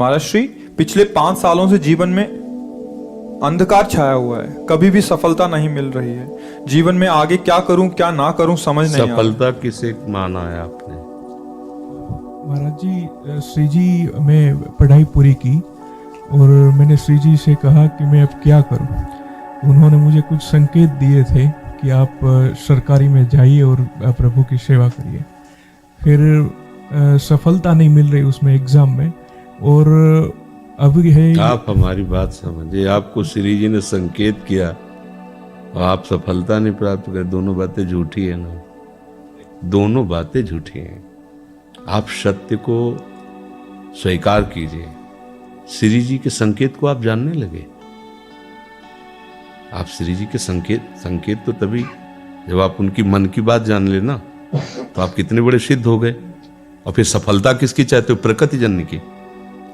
महाराज श्री, पिछले 5 सालों से जीवन में अंधकार छाया हुआ है, कभी भी सफलता नहीं मिल रही है। जीवन में आगे क्या करूं क्या ना करूं समझ नहीं आ रहा। सफलता किसे माना है आपने? महाराज जी, श्री जी मैं पढ़ाई पूरी की और मैंने श्री जी से कहा कि मैं अब क्या करूं। उन्होंने मुझे कुछ संकेत दिए थे कि आप सरकारी में जाइए और प्रभु की सेवा करिए। फिर सफलता नहीं मिल रही उसमें एग्ज़ाम में, और अभी है। आप हमारी बात समझिए, आपको श्री जी ने संकेत किया और आप सफलता नहीं प्राप्त कर, दोनों बातें झूठी है ना, दोनों बातें झूठी हैं। आप सत्य को स्वीकार कीजिए। श्री जी के संकेत को आप जानने लगे। आप श्री जी के संकेत तो तभी जब आप उनकी मन की बात जान लेना, तो आप कितने बड़े सिद्ध हो गए। और फिर सफलता किसकी चाहते हो? प्रकृति जन्य की।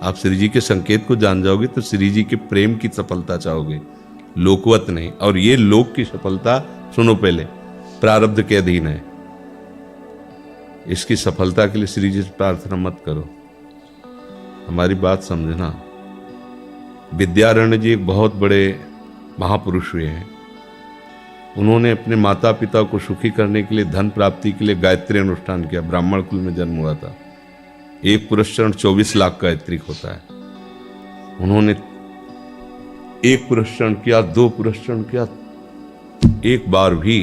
आप श्री जी के संकेत को जान जाओगे तो श्री जी के प्रेम की सफलता चाहोगे, लोकवत नहीं। और ये लोक की सफलता, सुनो पहले, प्रारब्ध के अधीन है। इसकी सफलता के लिए श्री जी से प्रार्थना मत करो। हमारी बात समझना। विद्यारण्य जी एक बहुत बड़े महापुरुष हुए हैं। उन्होंने अपने माता पिता को सुखी करने के लिए, धन प्राप्ति के लिए गायत्री अनुष्ठान किया। ब्राह्मण कुल में जन्म हुआ था। एक पुरस्चरण 24 लाख गायत्री होता है। उन्होंने एक पुरस्चरण किया, 2 पुरस्चरण किया, एक बार भी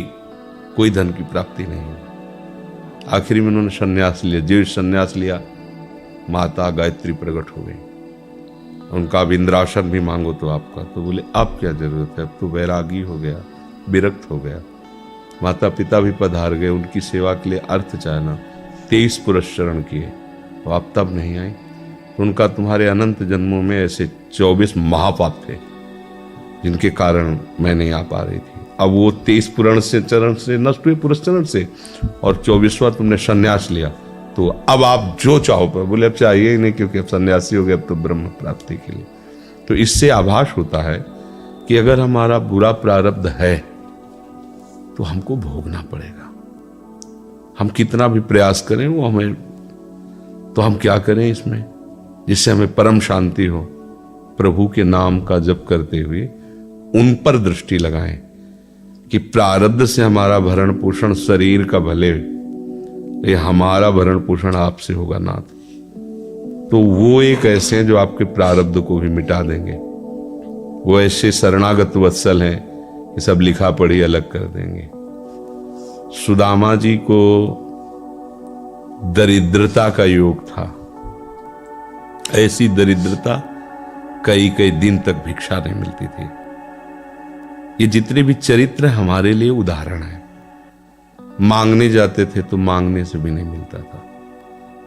कोई धन की प्राप्ति नहीं हुई। आखिरी में उन्होंने संन्यास लिया। जीव संन्यास लिया, माता गायत्री प्रकट हो गई। उनका अब इंद्रासन भी मांगो तो आपका, तो बोले अब क्या जरूरत है, अब तो वैरागी हो गया, विरक्त हो गया। माता पिता भी पधार गए, उनकी सेवा के लिए अर्थ चाहना। 23 पुरस्चरण किए, तो आप तब नहीं आई। तो उनका तुम्हारे अनंत जन्मों में ऐसे 24 महापाप थे जिनके कारण मैं नहीं आ पा रही थी। अब वो 23 पुरण से चरण से नष्ट हुए, पुरस्चरण से, और 24वां तुमने संन्यास लिया। तो अब आप जो चाहो पर, बोले अब चाहिए ही नहीं, क्योंकि अब सन्यासी हो गए, अब तो ब्रह्म प्राप्ति के लिए। तो इससे आभास होता है कि अगर हमारा बुरा प्रारब्ध है तो हमको भोगना पड़ेगा। हम कितना भी प्रयास करें वो हमें, तो हम क्या करें इसमें जिससे हमें परम शांति हो? प्रभु के नाम का जप करते हुए उन पर दृष्टि लगाएं कि प्रारब्ध से हमारा भरण पोषण शरीर का भले, ये हमारा भरण पोषण आपसे होगा नाथ। तो वो एक ऐसे हैं जो आपके प्रारब्ध को भी मिटा देंगे। वो ऐसे शरणागत वत्सल हैं कि सब लिखा पढ़ी अलग कर देंगे। सुदामा जी को दरिद्रता का योग था। ऐसी दरिद्रता, कई कई दिन तक भिक्षा नहीं मिलती थी। ये जितने भी चरित्र हमारे लिए उदाहरण है। मांगने जाते थे तो मांगने से भी नहीं मिलता था,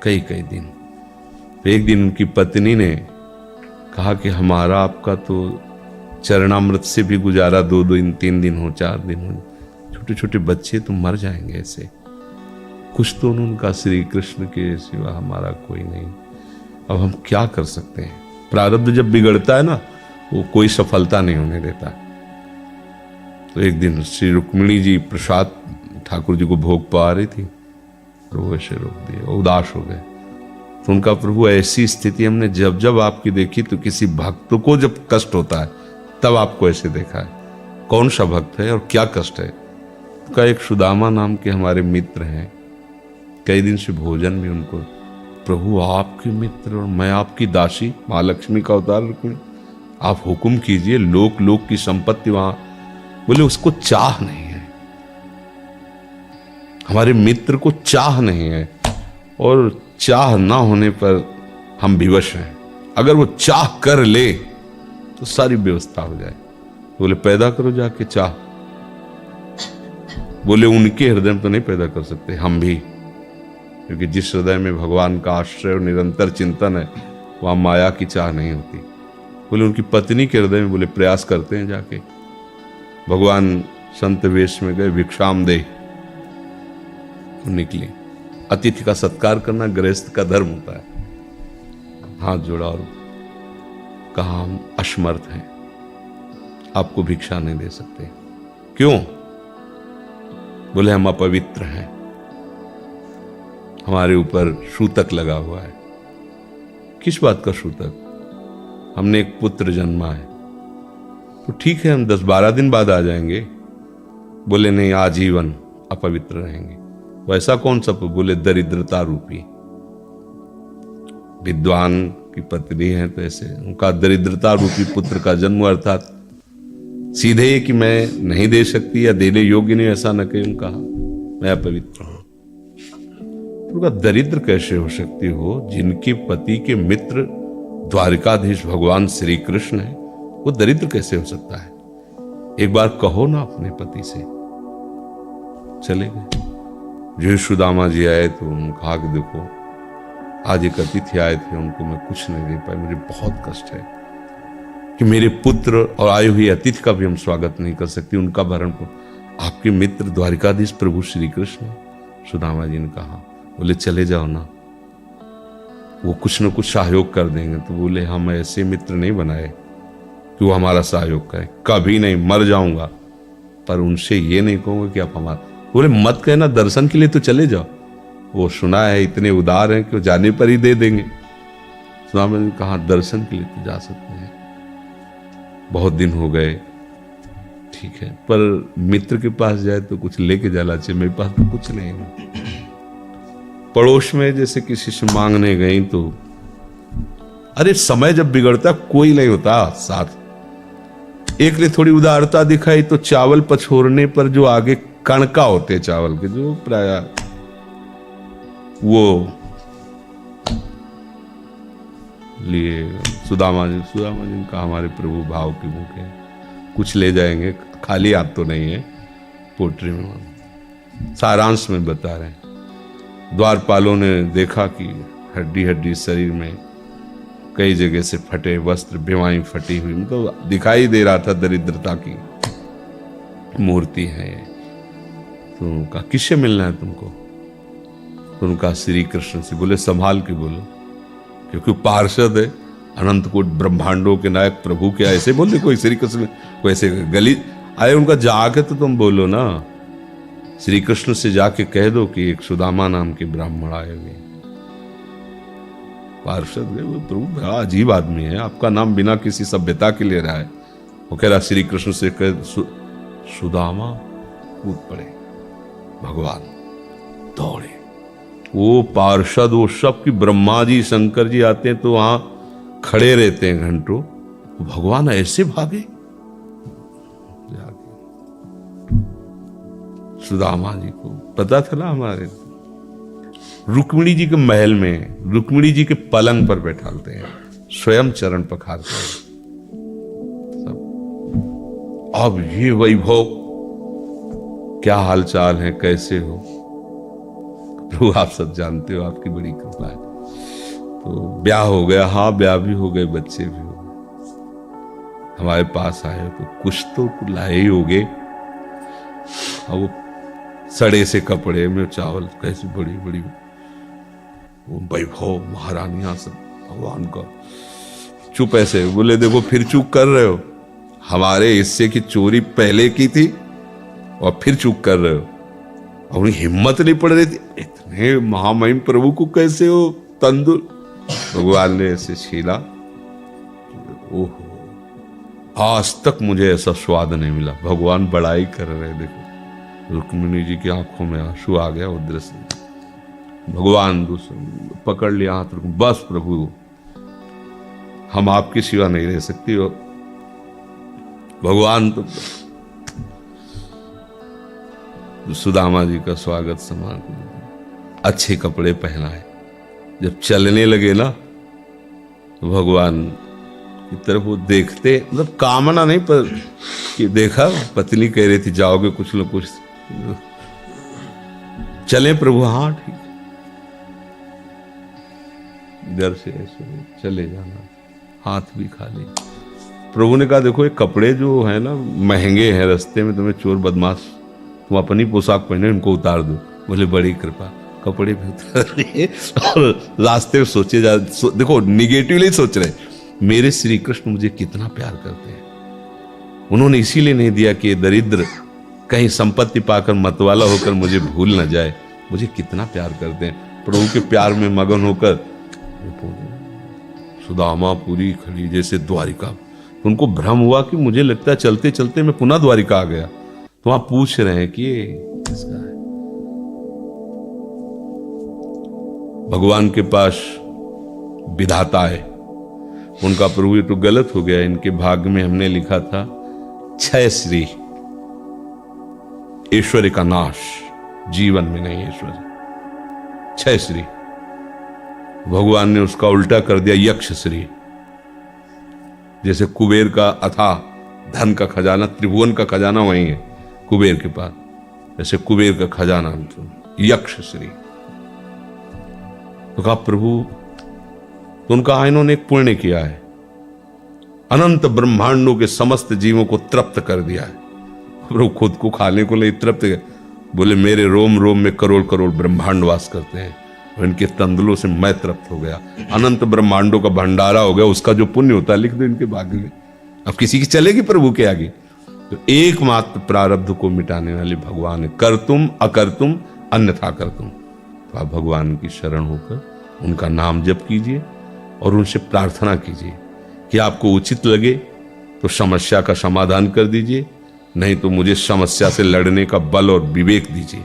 कई कई दिन। तो एक दिन उनकी पत्नी ने कहा कि हमारा आपका तो चरणामृत से भी गुजारा 2 दिन 3 दिन हो, 4 दिन हो, छोटे छोटे बच्चे तो मर जाएंगे ऐसे। कुछ तो उन्होंने कहा, श्री कृष्ण के सिवा हमारा कोई नहीं, अब हम क्या कर सकते हैं? प्रारब्ध जब बिगड़ता है ना, वो कोई सफलता नहीं होने देता। तो एक दिन श्री रुक्मिणी जी प्रसाद ठाकुर जी को भोग पा रही थी, तो वो ऐसे रोक दिए, उदास हो गए। तो उनका, प्रभु ऐसी स्थिति हमने जब जब आपकी देखी, तो किसी भक्त को जब कष्ट होता है तब आपको ऐसे देखा है। कौन सा भक्त है और क्या कष्ट है? का एक सुदामा नाम के हमारे मित्र हैं, कई दिन से भोजन भी उनको, प्रभु आपके मित्र और मैं आपकी दासी, महालक्ष्मी का अवतार रुक्मिणी, आप हुक्म कीजिए, लोक लोक की संपत्ति वहां। बोले उसको चाह नहीं है, हमारे मित्र को चाह नहीं है, और चाह ना होने पर हम विवश हैं। अगर वो चाह कर ले तो सारी व्यवस्था हो जाए। बोले पैदा करो जाके चाह। बोले उनके हृदय में तो नहीं पैदा कर सकते, हम भी, क्योंकि जिस हृदय में भगवान का आश्रय और निरंतर चिंतन है, वहां माया की चाह नहीं होती। बोले उनकी पत्नी के हृदय में, बोले प्रयास करते हैं जाके। भगवान संत वेश में गए, भिक्षाम दे, निकली। अतिथि का सत्कार करना गृहस्थ का धर्म होता है। हाथ जोड़ा और कहा, हम असमर्थ हैं, आपको भिक्षा नहीं दे सकते। क्यों? बोले हम अपवित्र हैं, हमारे ऊपर सूतक लगा हुआ है। किस बात का सूतक? हमने एक पुत्र जन्मा है, तो ठीक है, हम 10-12 दिन बाद आ जाएंगे। बोले नहीं, आजीवन अपवित्र रहेंगे। वैसा कौन सा? बोले दरिद्रता रूपी। विद्वान की पत्नी है तो ऐसे उनका दरिद्रता रूपी पुत्र का जन्म, अर्थात सीधे कि मैं नहीं दे सकती या देने योग्य नहीं, ऐसा न कहीं उनका, मैं अपवित्र हूं। उनका दरिद्र कैसे हो सकती हो? जिनके पति के मित्र द्वारिकाधीश भगवान श्री कृष्ण है, वो दरिद्र कैसे हो सकता है? एक बार कहो ना अपने पति से। चले गए। जो सुदामा जी आए तो उन्होंने कहा कि देखो, आज एक अतिथि आए थे, उनको मैं कुछ नहीं दे पाई, मुझे बहुत कष्ट है कि मेरे पुत्र और आए हुए अतिथि का भी हम स्वागत नहीं कर सकते, उनका भरण को आपके मित्र द्वारिकाधीश प्रभु श्री कृष्ण। सुदामा जी ने कहा, बोले चले जाओ ना, वो कुछ न कुछ सहयोग कर देंगे। तो बोले हम ऐसे मित्र नहीं बनाए कि वो हमारा सहयोग करे, कभी नहीं, मर जाऊंगा, पर उनसे ये नहीं कहूंगा कि आप हमारा। बोले मत कहना, दर्शन के लिए तो चले जाओ, वो सुना है इतने उदार हैं कि वो जाने पर ही दे देंगे। सुदामा ने कहा दर्शन के लिए तो जा सकते हैं, बहुत दिन हो गए, ठीक है, पर मित्र के पास जाए तो कुछ लेके जाना चाहिए, मेरे पास तो कुछ नहीं है। पड़ोस में जैसे किसी से मांगने गई तो, अरे समय जब बिगड़ता कोई नहीं होता साथ। एक ने थोड़ी उदारता दिखाई तो चावल पछोरने पर जो आगे कणका होते चावल के, जो प्राय वो लिए सुदामा जी ने कहा हमारे प्रभु भाव के भूखे, कुछ ले जाएंगे, खाली हाथ तो नहीं है। पोट्री में सारांश में बता रहे हैं, द्वारपालों ने देखा कि हड्डी हड्डी शरीर में कई जगह से फटे वस्त्र, बेवाई फटी हुई, तो दिखाई दे रहा था दरिद्रता की मूर्ति है। तो उनका किससे मिलना है तुमको? तो उनका श्री कृष्ण से। बोले संभाल के बोलो, क्योंकि पार्षद है, अनंत कोट ब्रह्मांडों के नायक प्रभु के ऐसे बोलते कोई श्री कृष्ण कोई ऐसे गली आए, उनका जाके तो तुम बोलो ना, श्री कृष्ण से जाके कह दो कि एक सुदामा नाम के ब्राह्मण आए हुए। पार्षद गए, वो प्रभु बड़ा अजीब आदमी है, आपका नाम बिना किसी सभ्यता के ले रहा है। वो कह रहा श्री कृष्ण से कह सुदामा, कूद पड़े, भगवान दौड़े। वो पार्षद, वो सब की ब्रह्मा जी शंकर जी आते हैं तो वहां खड़े रहते हैं घंटों, भगवान ऐसे भागे सुदामा जी को पता था ना, हमारे रुक्मिणी जी के महल में रुक्मिणी जी के पलंग पर बैठाते हैं, स्वयं चरण पखारते हैं सब। अब ये वैभव, क्या हालचाल है, कैसे हो प्रभु? आप सब जानते हो, आपकी बड़ी कृपा है। तो ब्याह हो गया? हाँ, ब्याह भी हो गए, बच्चे भी हो गए। हमारे पास आए तो कुछ तो लाए ही होगे। और वो सड़े से कपड़े में चावल, कैसी बड़ी बड़ी वो वैभव, महारानियां सब भगवान का। चुप ऐसे बोले, देखो फिर चूक कर रहे हो, हमारे हिस्से की चोरी पहले की थी और फिर चूक कर रहे हो। और उन्हें हिम्मत नहीं पड़ रही थी, इतने महामहिम प्रभु को कैसे हो तंदुर। भगवान ने ऐसे छीला, ओहो, आज तक मुझे ऐसा स्वाद नहीं मिला। भगवान बड़ाई कर रहे, देखो रुक्मिणी जी की आंखों में आंसू आ गया। वो दृश्य भगवान पकड़ लिया हाथ, बस प्रभु हम आपकी सिवा नहीं रह सकती हो। भगवान तो सुदामा जी का स्वागत समान, अच्छे कपड़े पहनाए। जब चलने लगे ना तो भगवान की तरफ वो देखते, मतलब कामना नहीं, पर कि देखा पत्नी कह रही थी जाओगे कुछ न कुछ, चले प्रभु? हाँ ठीक, घर से ऐसे चले जाना, हाथ भी खाली। प्रभु ने कहा देखो ये कपड़े जो है ना महंगे हैं, रास्ते में तुम्हें चोर बदमाश, तुम अपनी पोशाक पहने इनको उतार दो। बोले बड़ी कृपा, कपड़े भी उतार लिए और रास्ते में सोचे देखो निगेटिवली सोच रहे, मेरे श्री कृष्ण मुझे कितना प्यार करते हैं। उन्होंने इसीलिए नहीं दिया कि दरिद्र कहीं संपत्ति पाकर मतवाला होकर मुझे भूल न जाए, मुझे कितना प्यार करते हैं। प्रभु के प्यार में मगन होकर सुदामा पूरी खड़ी जैसे द्वारिका। तो उनको भ्रम हुआ कि मुझे लगता है चलते चलते मैं पुनः द्वारिका आ गया। तो वहां पूछ रहे हैं कि ये किसका है। भगवान के पास विधाता है, उनका प्रभु ये तो गलत हो गया, इनके भाग्य में हमने लिखा था क्षय श्री, ऐश्वर्य का नाश, जीवन में नहीं ऐश्वर्य, क्षय श्री। भगवान ने उसका उल्टा कर दिया यक्ष श्री। जैसे कुबेर का अथाह धन का खजाना, त्रिभुवन का खजाना वही है कुबेर के पास, जैसे कुबेर का खजाना यक्ष श्री। तो कहा प्रभु, तो उनका इन्होंने एक पुण्य किया है, अनंत ब्रह्मांडों के समस्त जीवों को तृप्त कर दिया है। प्रभु खुद को खाने को ले तृप्त, बोले मेरे रोम रोम में करोड़ करोड़ ब्रह्मांड वास करते हैं और इनके तंदुलों से मैं तृप्त हो गया। अनंत ब्रह्मांडों का भंडारा हो गया, उसका जो पुण्य होता है लिख दो इनके भाग्य में। अब किसी की चलेगी प्रभु के आगे। तो एकमात्र प्रारब्ध को मिटाने वाले भगवान है, कर तुम अकर तुम अन्यथा कर तुम। तो आप भगवान की शरण होकर उनका नाम जप कीजिए और उनसे प्रार्थना कीजिए कि आपको उचित लगे तो समस्या का समाधान कर दीजिए, नहीं तो मुझे समस्या से लड़ने का बल और विवेक दीजिए।